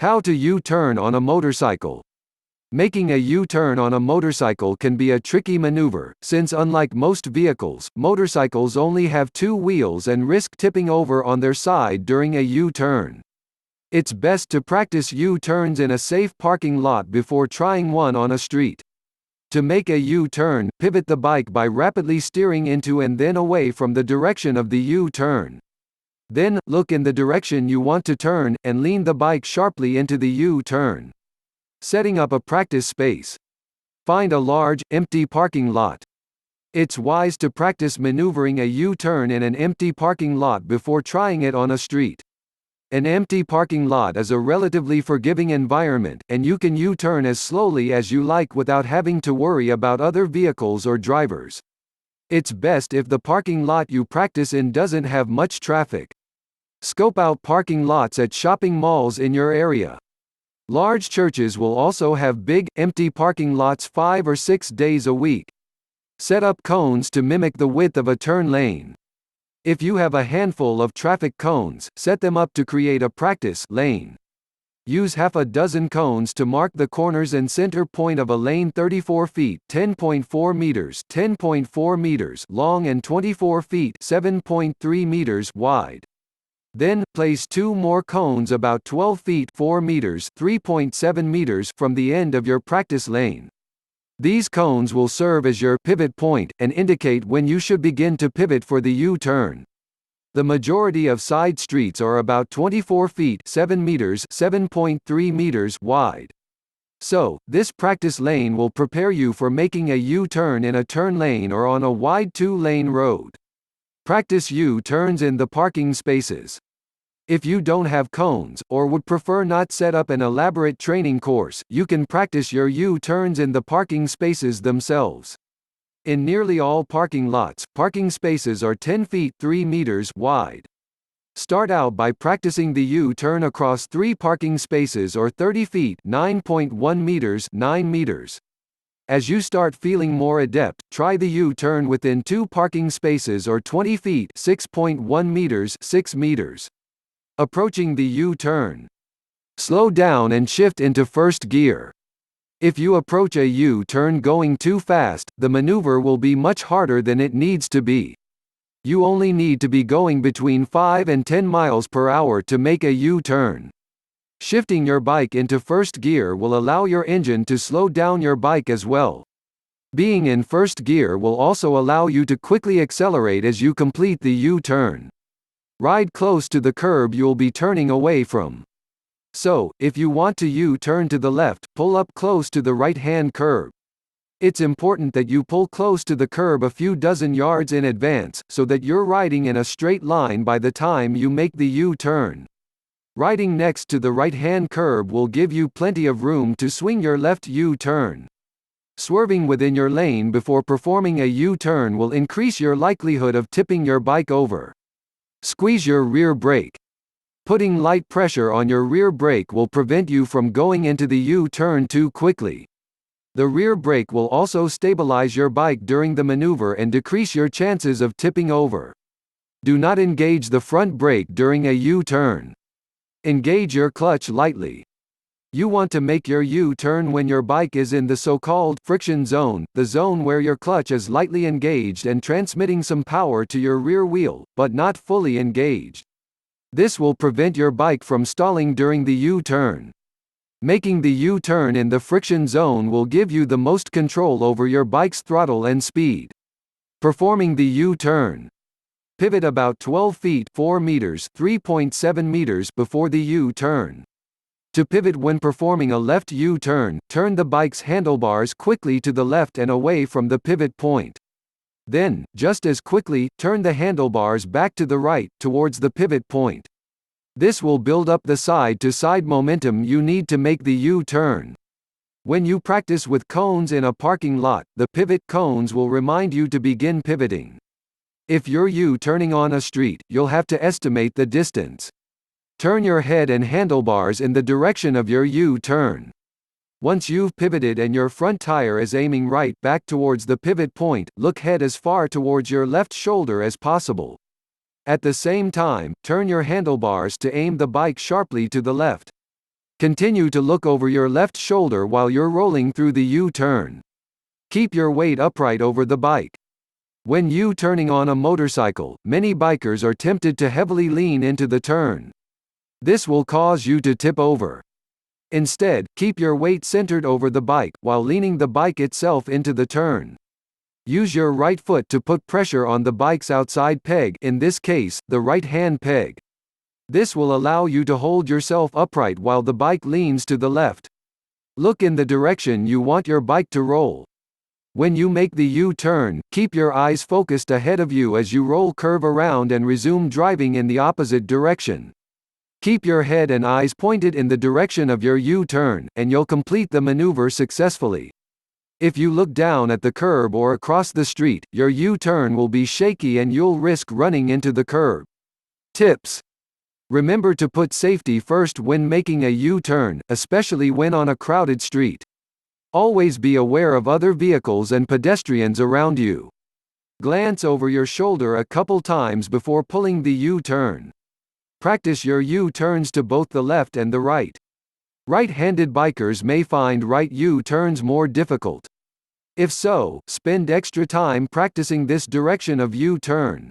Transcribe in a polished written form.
How to U-turn on a motorcycle. Making a U-turn on a motorcycle can be a tricky maneuver, since unlike most vehicles, motorcycles only have two wheels and risk tipping over on their side during a U-turn. It's best to practice U-turns in a safe parking lot before trying one on a street. To make a U-turn, pivot the bike by rapidly steering into and then away from the direction of the U-turn. Then, look in the direction you want to turn, and lean the bike sharply into the U-turn. Setting up a practice space. Find a large, empty parking lot. It's wise to practice maneuvering a U-turn in an empty parking lot before trying it on a street. An empty parking lot is a relatively forgiving environment, and you can U-turn as slowly as you like without having to worry about other vehicles or drivers. It's best if the parking lot you practice in doesn't have much traffic. Scope out parking lots at shopping malls in your area. Large churches will also have big, empty parking lots 5 or 6 days a week. Set up cones to mimic the width of a turn lane. If you have a handful of traffic cones, set them up to create a practice lane. Use half a dozen cones to mark the corners and center point of a lane 34 feet (10.4 meters) 10.4 meters long and 24 feet (7.3 meters) wide. Then, place two more cones about 12 feet 4 meters 3.7 meters from the end of your practice lane. These cones will serve as your pivot point and indicate when you should begin to pivot for the U-turn. The majority of side streets are about 24 feet 7 meters 7.3 meters wide. So, this practice lane will prepare you for making a U-turn in a turn lane or on a wide 2-lane road. Practice U-turns in the parking spaces. If you don't have cones, or would prefer not set up an elaborate training course, you can practice your U-turns in the parking spaces themselves. In nearly all parking lots, parking spaces are 10 feet 3 meters wide. Start out by practicing the U-turn across 3 parking spaces or 30 feet 9.1 meters 9 meters. As you start feeling more adept, try the U-turn within 2 parking spaces or 20 feet 6.1 meters 6 meters. Approaching the U-turn. Slow down and shift into first gear. If you approach a U-turn going too fast, the maneuver will be much harder than it needs to be. You only need to be going between 5 and 10 miles per hour to make a U-turn. Shifting your bike into first gear will allow your engine to slow down your bike as well. Being in first gear will also allow you to quickly accelerate as you complete the U-turn. Ride close to the curb you'll be turning away from. So, if you want to U-turn to the left, pull up close to the right-hand curb. It's important that you pull close to the curb a few dozen yards in advance, so that you're riding in a straight line by the time you make the U-turn. Riding next to the right-hand curb will give you plenty of room to swing your left U-turn. Swerving within your lane before performing a U-turn will increase your likelihood of tipping your bike over. Squeeze your rear brake. Putting light pressure on your rear brake will prevent you from going into the U-turn too quickly. The rear brake will also stabilize your bike during the maneuver and decrease your chances of tipping over. Do not engage the front brake during a U-turn. Engage your clutch lightly. You want to make your U-turn when your bike is in the so-called friction zone, the zone where your clutch is lightly engaged and transmitting some power to your rear wheel, but not fully engaged. This will prevent your bike from stalling during the U-turn. Making the U-turn in the friction zone will give you the most control over your bike's throttle and speed. Performing the U-turn. Pivot about 12 feet 4 meters 3.7 meters before the U-turn. To pivot when performing a left U-turn, turn the bike's handlebars quickly to the left and away from the pivot point. Then, just as quickly, turn the handlebars back to the right, towards the pivot point. This will build up the side-to-side momentum you need to make the U-turn. When you practice with cones in a parking lot, the pivot cones will remind you to begin pivoting. If you're U-turning on a street, you'll have to estimate the distance. Turn your head and handlebars in the direction of your U-turn. Once you've pivoted and your front tire is aiming right back towards the pivot point, look head as far towards your left shoulder as possible. At the same time, turn your handlebars to aim the bike sharply to the left. Continue to look over your left shoulder while you're rolling through the U-turn. Keep your weight upright over the bike. When U-turning on a motorcycle, many bikers are tempted to heavily lean into the turn. This will cause you to tip over. Instead, keep your weight centered over the bike, while leaning the bike itself into the turn. Use your right foot to put pressure on the bike's outside peg, in this case, the right-hand peg. This will allow you to hold yourself upright while the bike leans to the left. Look in the direction you want your bike to roll. When you make the U-turn, keep your eyes focused ahead of you as you curve around and resume driving in the opposite direction. Keep your head and eyes pointed in the direction of your U-turn, and you'll complete the maneuver successfully. If you look down at the curb or across the street, your U-turn will be shaky and you'll risk running into the curb. Tips: remember to put safety first when making a U-turn, especially when on a crowded street. Always be aware of other vehicles and pedestrians around you. Glance over your shoulder a couple times before pulling the U-turn. Practice your U-turns to both the left and the right. Right-handed bikers may find right U-turns more difficult. If so, spend extra time practicing this direction of U-turn.